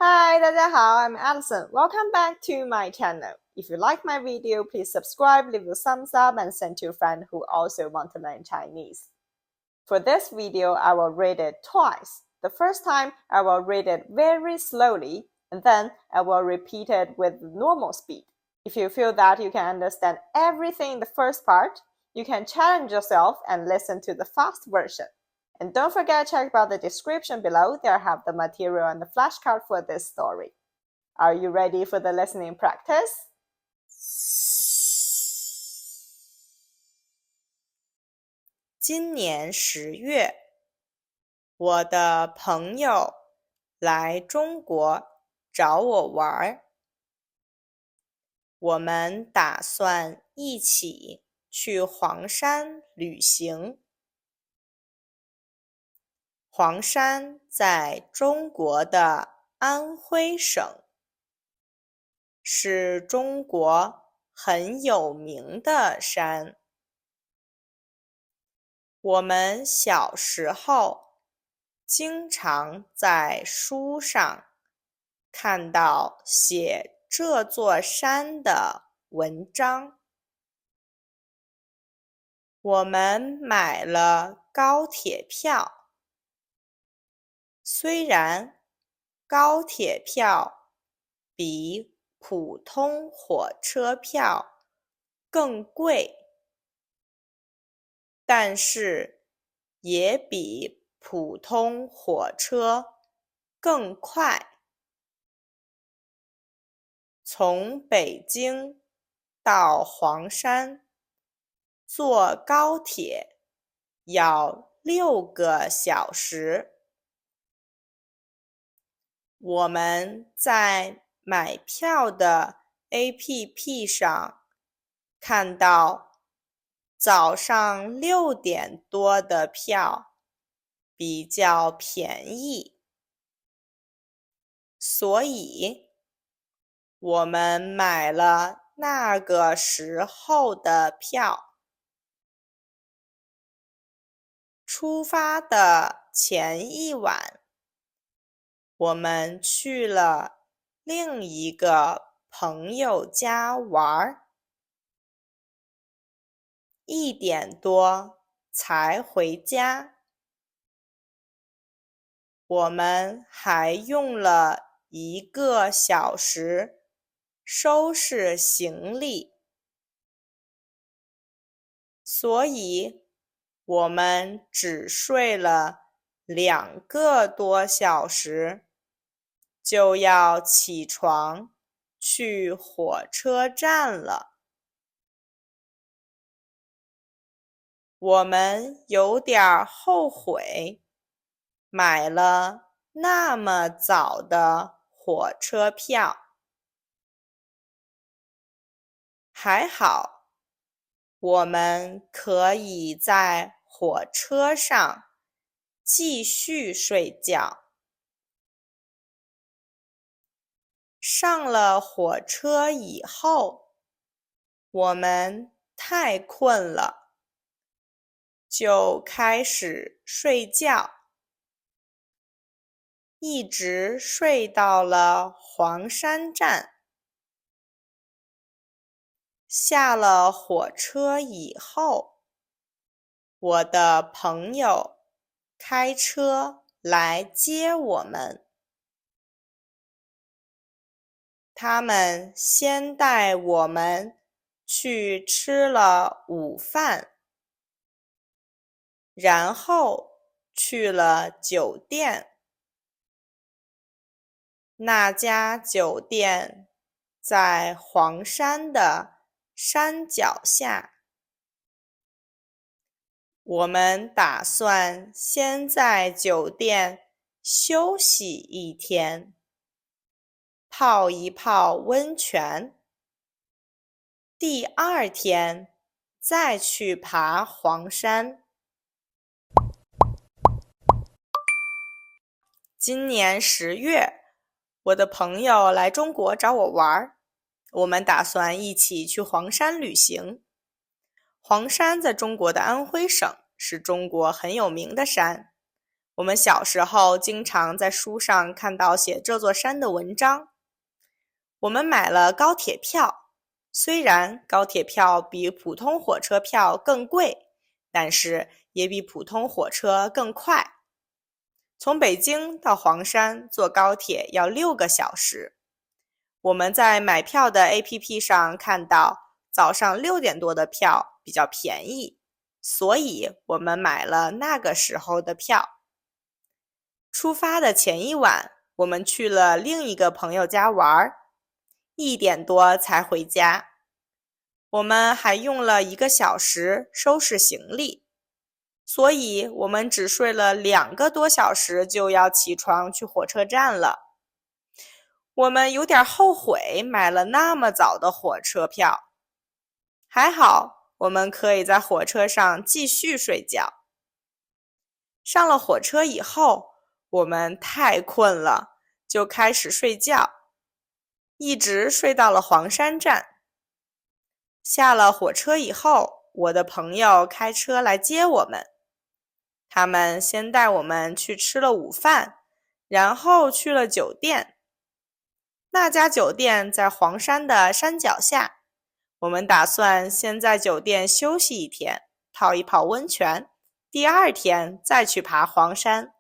Hi, 大家好, I'm Alison. Welcome back to my channel. If you like my video, please subscribe, leave a thumbs up, and send to a friend who also want to learn Chinese. For this video, I will read it twice. The first time, I will read it very slowly, and then I will repeat it with normal speed. If you feel that you can understand everything in the first part, you can challenge yourself and listen to the fast version. And don't forget to check out the description below. There I have the material and the flashcard for this story. Are you ready for the listening practice? 今年10月，我的朋友来中国找我玩，我们打算一起去黄山旅行。黄山在中国的安徽省，是中国很有名的山。我们小时候经常在书上看到写这座山的文章。我们买了高铁票。虽然高铁票比普通火车票更贵，但是也比普通火车更快。从北京到黄山，坐高铁要6个小时。我们在买票的 APP 上看到早上6点多的票比较便宜，所以我们买了那个时候的票。出发的前一晚，我们去了另一个朋友家玩，1点多才回家。我们还用了1个小时收拾行李，所以我们只睡了2个多小时，就要起床去火车站了。我们有点后悔，买了那么早的火车票。还好，我们可以在火车上继续睡觉。上了火车以后，我们太困了，就开始睡觉，一直睡到了黄山站。下了火车以后，我的朋友开车来接我们。他们先带我们去吃了午饭，然后去了酒店。那家酒店在黄山的山脚下。我们打算先在酒店休息1天，泡一泡温泉。第2天再去爬黄山。今年10月，我的朋友来中国找我玩，我们打算一起去黄山旅行。黄山在中国的安徽省，是中国很有名的山。我们小时候经常在书上看到写这座山的文章。我们买了高铁票，虽然高铁票比普通火车票更贵，但是也比普通火车更快。从北京到黄山坐高铁要6个小时。我们在买票的 APP 上看到早上6点多的票比较便宜，所以我们买了那个时候的票。出发的前一晚，我们去了另一个朋友家玩，1点多才回家。我们还用了1个小时收拾行李，所以我们只睡了2个多小时就要起床去火车站了。我们有点后悔买了那么早的火车票，还好我们可以在火车上继续睡觉。上了火车以后，我们太困了，就开始睡觉，一直睡到了黄山站。下了火车以后，我的朋友开车来接我们。他们先带我们去吃了午饭，然后去了酒店。那家酒店在黄山的山脚下，我们打算先在酒店休息1天，泡一泡温泉，第2天再去爬黄山。